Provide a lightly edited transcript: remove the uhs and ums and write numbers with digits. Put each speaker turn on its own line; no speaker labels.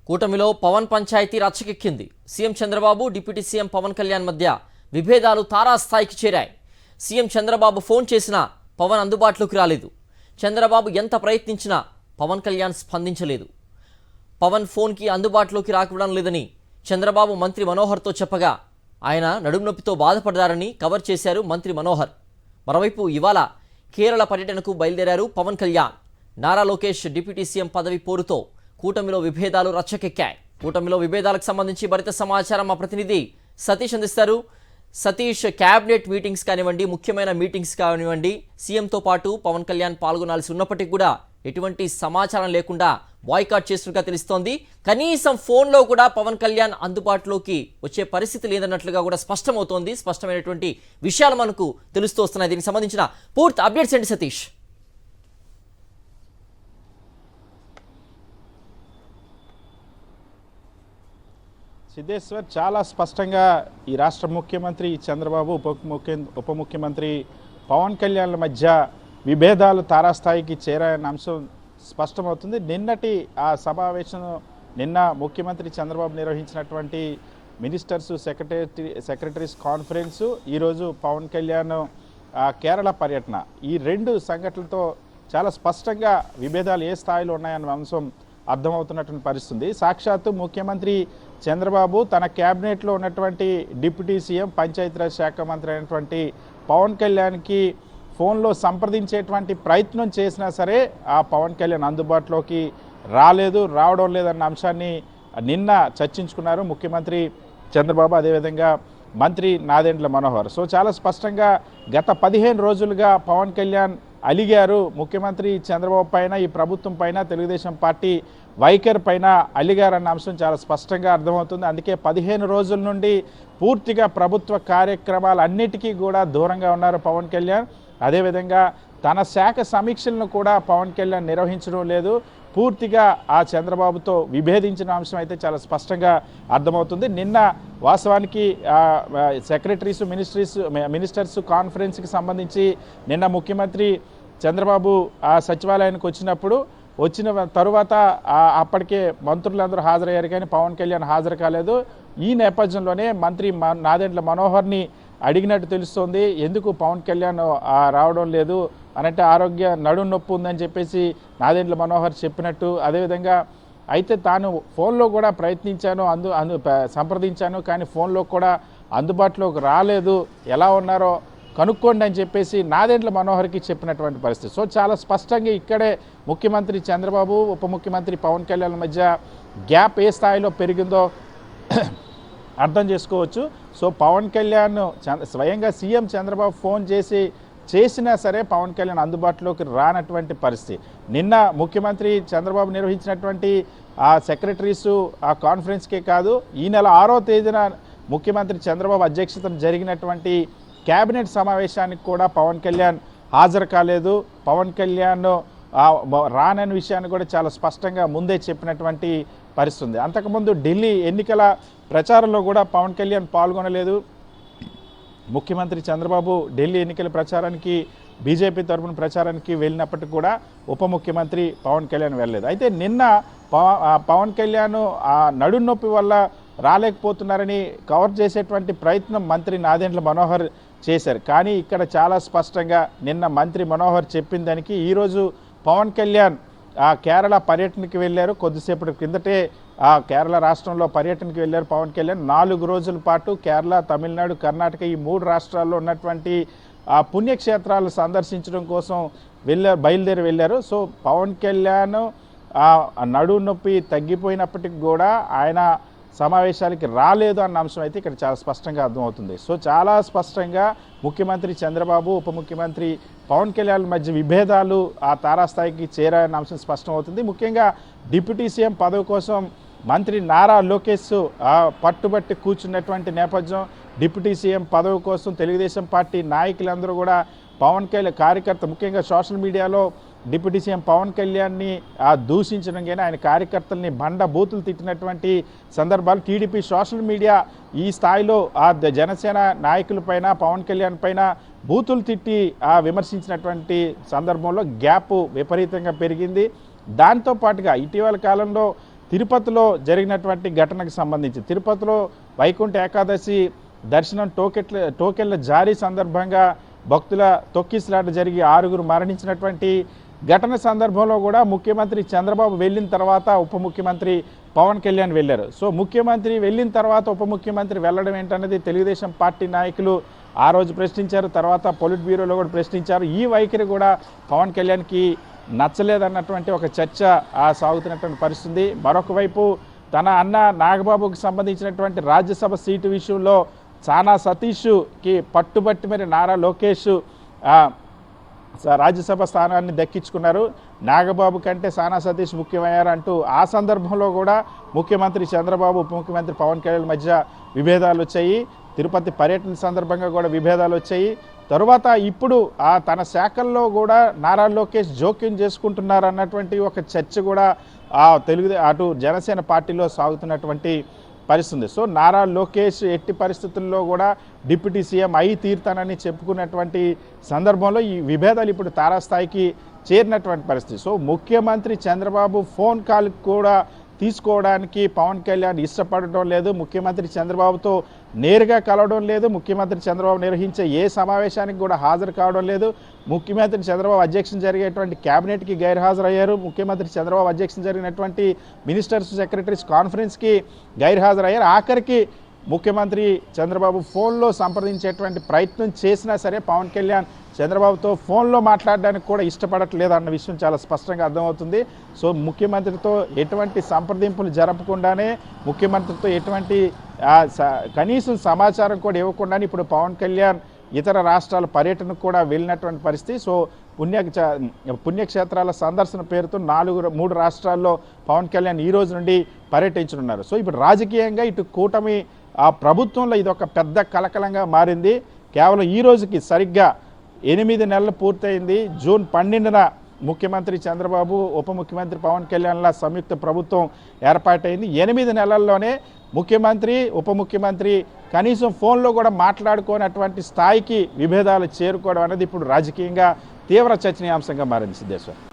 కూటమిలో పవన్ పంచాయతీ రచ్చకెక్కింది. CM Chandrababu, deputy CM Pawan Kalyan మధ్య విభేదాలు తారాస్థాయికి చేరాయి. సీఎం చంద్రబాబు ఫోన్ చేసినా పవన్ అందుబాటులోకి రాలేదు. చంద్రబాబు ఎంత ప్రయత్నించినా పవన్ కళ్యాణ్ స్పందించలేదు. పవన్ ఫోన్కి అందుబాటులోకి రాకపోవడం లేదని చంద్రబాబు మంత్రి మనోహర్తో చెప్పగా ఆయన నడుము నొప్పితో బాధపడ్డారని కవర్ చేశారు మంత్రి మనోహర్. మరోవైపు ఇవాళ కేరళ పర్యటనకు బయలుదేరారు పవన్ కళ్యాణ్. నారా లోకేష్ డిప్యూటీ సీఎం పదవి పోరుతో కూటమిలో విభేదాలు రచ్చకెక్కాయి. కూటమిలో విభేదాలకు సంబంధించి మరింత సమాచారం మా ప్రతినిధి సతీష్ అందిస్తారు. సతీష్, క్యాబినెట్ మీటింగ్స్ కానివ్వండి, ముఖ్యమైన మీటింగ్స్ కానివ్వండి, సీఎంతో పాటు పవన్ కళ్యాణ్ పాల్గొనాల్సి ఉన్నప్పటికీ కూడా ఎటువంటి సమాచారం లేకుండా బాయ్కాట్ చేస్తున్నట్టుగా తెలుస్తోంది. కనీసం ఫోన్లో కూడా పవన్ కళ్యాణ్ అందుబాటులోకి వచ్చే పరిస్థితి లేదన్నట్లుగా కూడా స్పష్టమవుతోంది. స్పష్టమైనటువంటి విషయాలు మనకు తెలుస్తూ వస్తున్నాయి. దీనికి సంబంధించిన పూర్తి అప్డేట్స్ ఏంటి సతీష్?
సిద్ధేశ్వర్, చాలా స్పష్టంగా ఈ రాష్ట్ర ముఖ్యమంత్రి చంద్రబాబు, ఉప ముఖ్యమంత్రి పవన్ కళ్యాణ్ల మధ్య విభేదాలు తారాస్థాయికి చేరాయన్న అంశం స్పష్టమవుతుంది. నిన్నటి ఆ సమావేశం, నిన్న ముఖ్యమంత్రి చంద్రబాబు నిర్వహించినటువంటి మినిస్టర్స్ సెక్రటరీస్ కాన్ఫరెన్సు, ఈరోజు పవన్ కళ్యాణ్ కేరళ పర్యటన, ఈ రెండు సంఘటనలతో చాలా స్పష్టంగా విభేదాలు ఏ స్థాయిలో ఉన్నాయన్న అంశం అర్థమవుతున్నటువంటి పరిస్థితుంది. సాక్షాత్తు ముఖ్యమంత్రి చంద్రబాబు తన క్యాబినెట్లో ఉన్నటువంటి డిప్యూటీ సీఎం, పంచాయతీరాజ్ శాఖ మంత్రి అయినటువంటి పవన్ కళ్యాణ్కి ఫోన్లో సంప్రదించేటువంటి ప్రయత్నం చేసినా సరే ఆ పవన్ కళ్యాణ్ అందుబాటులోకి రావడం లేదన్న అంశాన్ని నిన్న చర్చించుకున్నారు ముఖ్యమంత్రి చంద్రబాబు, అదేవిధంగా మంత్రి నాదెండ్ల మనోహర్. సో చాలా స్పష్టంగా గత 15 రోజులుగా పవన్ కళ్యాణ్ అలిగారు ముఖ్యమంత్రి చంద్రబాబు పైన, ఈ ప్రభుత్వం పైన, తెలుగుదేశం పార్టీ వైఖరి పైన అలిగారన్న అంశం చాలా స్పష్టంగా అర్థమవుతుంది. అందుకే 15 రోజుల నుండి పూర్తిగా ప్రభుత్వ కార్యక్రమాలన్నిటికీ కూడా దూరంగా ఉన్నారు పవన్ కళ్యాణ్. అదేవిధంగా తన శాఖ సమీక్షలను కూడా పవన్ కళ్యాణ్ నిర్వహించడం లేదు. పూర్తిగా ఆ చంద్రబాబుతో విభేదించిన అంశం అయితే చాలా స్పష్టంగా అర్థమవుతుంది. నిన్న వాస్తవానికి సెక్రటరీస్ మినిస్టర్స్ కాన్ఫరెన్స్కి సంబంధించి నిన్న ముఖ్యమంత్రి చంద్రబాబు ఆ సచివాలయానికి వచ్చిన తరువాత అప్పటికే మంత్రులందరూ హాజరయ్యారు, కానీ పవన్ కళ్యాణ్ హాజరు కాలేదు. ఈ నేపథ్యంలోనే మంత్రి నాదెండ్ల మనోహర్ని అడిగినట్టు తెలుస్తోంది, ఎందుకు పవన్ కళ్యాణ్ రావడం లేదు అనంటే ఆరోగ్య నడుము నొప్పి ఉందని చెప్పేసి నాదెండ్ల మనోహర్ చెప్పినట్టు. అదేవిధంగా అయితే తాను ఫోన్లో కూడా ప్రయత్నించాను, సంప్రదించాను, కానీ ఫోన్లో కూడా అందుబాటులోకి రాలేదు, ఎలా ఉన్నారో కనుక్కోండి అని చెప్పేసి నాదెండ్ల మనోహర్కి చెప్పినటువంటి పరిస్థితి. సో చాలా స్పష్టంగా ఇక్కడే ముఖ్యమంత్రి చంద్రబాబు, ఉప ముఖ్యమంత్రి పవన్ కళ్యాణ్ మధ్య గ్యాప్ ఏ స్థాయిలో పెరిగిందో అర్థం చేసుకోవచ్చు. సో పవన్ కళ్యాణ్ స్వయంగా సీఎం చంద్రబాబు ఫోన్ చేసినా సరే పవన్ కళ్యాణ్ అందుబాటులోకి రానటువంటి పరిస్థితి. నిన్న ముఖ్యమంత్రి చంద్రబాబు నిర్వహించినటువంటి ఆ సెక్రటరీసు ఆ కాన్ఫరెన్స్కే కాదు, ఈ నెల 6వ తేదీన ముఖ్యమంత్రి చంద్రబాబు అధ్యక్షతన జరిగినటువంటి క్యాబినెట్ సమావేశానికి కూడా పవన్ కళ్యాణ్ హాజరు కాలేదు. పవన్ కళ్యాణ్ రానని విషయాన్ని కూడా చాలా స్పష్టంగా ముందే చెప్పినటువంటి పరిస్థితి ఉంది. అంతకుముందు ఢిల్లీ ఎన్నికల ప్రచారంలో కూడా పవన్ కళ్యాణ్ పాల్గొనలేదు. ముఖ్యమంత్రి చంద్రబాబు ఢిల్లీ ఎన్నికల ప్రచారానికి, బీజేపీ తరఫున ప్రచారానికి వెళ్ళినప్పటికీ కూడా ఉప ముఖ్యమంత్రి పవన్ కళ్యాణ్ వెళ్ళలేదు. అయితే నిన్న పవన్ కళ్యాణ్ ఆ నడుము నొప్పి వల్ల రాలేకపోతున్నారని కవర్ చేసేటువంటి ప్రయత్నం మంత్రి నాదెండ్ల మనోహర్ చేశారు. కానీ ఇక్కడ చాలా స్పష్టంగా నిన్న మంత్రి మనోహర్ చెప్పిన దానికి ఈరోజు పవన్ కళ్యాణ్ ఆ కేరళ పర్యటనకి వెళ్ళారు. కొద్దిసేపటి కిందటే ఆ కేరళ రాష్ట్రంలో పర్యటనకి వెళ్ళారు పవన్ కళ్యాణ్. 4 రోజుల పాటు కేరళ, తమిళనాడు, కర్ణాటక ఈ 3 రాష్ట్రాల్లో ఉన్నటువంటి ఆ పుణ్యక్షేత్రాలు సందర్శించడం కోసం బయలుదేరి వెళ్ళారు. సో పవన్ కళ్యాణ్ ఆ నడుము నొప్పి తగ్గిపోయినప్పటికి కూడా ఆయన సమావేశాలకి రాలేదు అన్న అంశం అయితే ఇక్కడ చాలా స్పష్టంగా అర్థమవుతుంది. సో చాలా స్పష్టంగా ముఖ్యమంత్రి చంద్రబాబు, ఉప ముఖ్యమంత్రి పవన్ కళ్యాణ్ మధ్య విభేదాలు ఆ తారాస్థాయికి చేరాయన్న అంశం స్పష్టమవుతుంది. ముఖ్యంగా డిప్యూటీ సీఎం పదవి కోసం మంత్రి నారా లోకేష్ పట్టుబట్టి కూర్చున్నటువంటి నేపథ్యం. డిప్యూటీ సీఎం పదవి కోసం తెలుగుదేశం పార్టీ నాయకులందరూ కూడా పవన్ కళ్యాణ్ కార్యకర్త, ముఖ్యంగా సోషల్ మీడియాలో డిప్యూటీ సీఎం పవన్ కళ్యాణ్ని దూషించడం కానీ ఆయన కార్యకర్తల్ని బూతులు తిట్టినటువంటి సందర్భాలు టీడీపీ సోషల్ మీడియా ఈ స్థాయిలో ఆ జనసేన నాయకులపైన, పవన్ కళ్యాణ్ పైన బూతులు తిట్టి విమర్శించినటువంటి సందర్భంలో గ్యాప్ విపరీతంగా పెరిగింది. దాంతో పాటుగా ఇటీవల కాలంలో తిరుపతిలో జరిగినటువంటి ఘటనకు సంబంధించి తిరుపతిలో వైకుంఠ ఏకాదశి దర్శనం టోకెన్ల జారీ సందర్భంగా భక్తుల తొక్కిసలాట జరిగి 6గురు మరణించినటువంటి ఘటన సందర్భంలో కూడా ముఖ్యమంత్రి చంద్రబాబు వెళ్ళిన తర్వాత ఉప ముఖ్యమంత్రి పవన్ కళ్యాణ్ వెళ్ళారు. సో ముఖ్యమంత్రి వెళ్ళిన తర్వాత ఉప ముఖ్యమంత్రి వెళ్ళడం ఏంటన్నది తెలుగుదేశం పార్టీ నాయకులు ఆ రోజు ప్రశ్నించారు, తర్వాత పొలిట్ బ్యూరోలో కూడా ప్రశ్నించారు. ఈ వైఖరి కూడా పవన్ కళ్యాణ్కి నచ్చలేదన్నటువంటి ఒక చర్చ సాగుతున్నటువంటి పరిస్థితి. మరొక వైపు తన అన్న నాగబాబుకి సంబంధించినటువంటి రాజ్యసభ సీటు విషయంలో చానా సతీష్కి పట్టుబట్టి మరి నారా లోకేష్ రాజ్యసభ స్థానాన్ని దక్కించుకున్నారు. నాగబాబు కంటే సానా సతీష్ ముఖ్యమయ్యారంటూ ఆ సందర్భంలో కూడా ముఖ్యమంత్రి చంద్రబాబు ఉప ముఖ్యమంత్రి పవన్ కళ్యాణ్ మధ్య విభేదాలు వచ్చాయి. తిరుపతి పర్యటన సందర్భంగా కూడా విభేదాలు వచ్చాయి. తరువాత ఇప్పుడు తన శాఖల్లో కూడా నారా లోకేష్ జోక్యం చేసుకుంటున్నారు అన్నటువంటి ఒక చర్చ కూడా అటు జనసేన పార్టీలో సాగుతున్నటువంటి పరిస్థితి. సో నారా లోకేష్ ఎట్టి పరిస్థితుల్లో కూడా డిప్యూటీ సీఎం అయి తీరుతానని చెప్పుకున్నటువంటి సందర్భంలో ఈ విభేదాలు ఇప్పుడు తారాస్థాయికి చేరినటువంటి పరిస్థితి. సో ముఖ్యమంత్రి చంద్రబాబు ఫోన్ కాల్ కూడా తీసుకోవడానికి పవన్ కళ్యాణ్ ఇష్టపడటం లేదు, ముఖ్యమంత్రి చంద్రబాబుతో నేరుగా కలవడం లేదు, ముఖ్యమంత్రి చంద్రబాబు నిర్వహించే ఏ సమావేశానికి కూడా హాజరు కావడం లేదు, ముఖ్యమంత్రి చంద్రబాబు అధ్యక్షన జరిగేటువంటి క్యాబినెట్కి గైర్హాజరయ్యారు, ముఖ్యమంత్రి చంద్రబాబు అధ్యక్షన జరిగినటువంటి మినిస్టర్స్ సెక్రటరీస్ కాన్ఫరెన్స్కి గైర్హాజరయ్యారు. ఆఖరికి ముఖ్యమంత్రి చంద్రబాబు ఫోన్లో సంప్రదించేటువంటి ప్రయత్నం చేసినా సరే పవన్ కళ్యాణ్ చంద్రబాబుతో ఫోన్లో మాట్లాడడానికి కూడా ఇష్టపడట్లేదు అన్న విషయం చాలా స్పష్టంగా అర్థమవుతుంది. సో ముఖ్యమంత్రితో ఎటువంటి సంప్రదింపులు జరపకుండానే, ముఖ్యమంత్రితో ఎటువంటి కనీసం సమాచారం కూడా ఇవ్వకుండానే ఇప్పుడు పవన్ కళ్యాణ్ ఇతర రాష్ట్రాల పర్యటనకు కూడా వెళ్ళినటువంటి పరిస్థితి. సో పుణ్యక్షేత్రాల సందర్శన పేరుతో 3 రాష్ట్రాల్లో పవన్ కళ్యాణ్ ఈ రోజు నుండి పర్యటించనున్నారు. సో ఇప్పుడు రాజకీయంగా ఇటు కూటమి ప్రభుత్వంలో ఇది ఒక పెద్ద కలకలంగా మారింది. కేవలం ఈ రోజుకి సరిగ్గా 8 నెలలు పూర్తయింది. జూన్ 12న ముఖ్యమంత్రి చంద్రబాబు ఉప ముఖ్యమంత్రి పవన్ కళ్యాణ్ల సంయుక్త ప్రభుత్వం ఏర్పాటైంది. 8 నెలల్లోనే ముఖ్యమంత్రి ఉప ముఖ్యమంత్రి కనీసం ఫోన్లో కూడా మాట్లాడుకోనటువంటి స్థాయికి విభేదాలు చేరుకోవడం అనేది ఇప్పుడు రాజకీయంగా తీవ్ర చర్చనీయాంశంగా మారింది. సిద్ధేశ్వర్.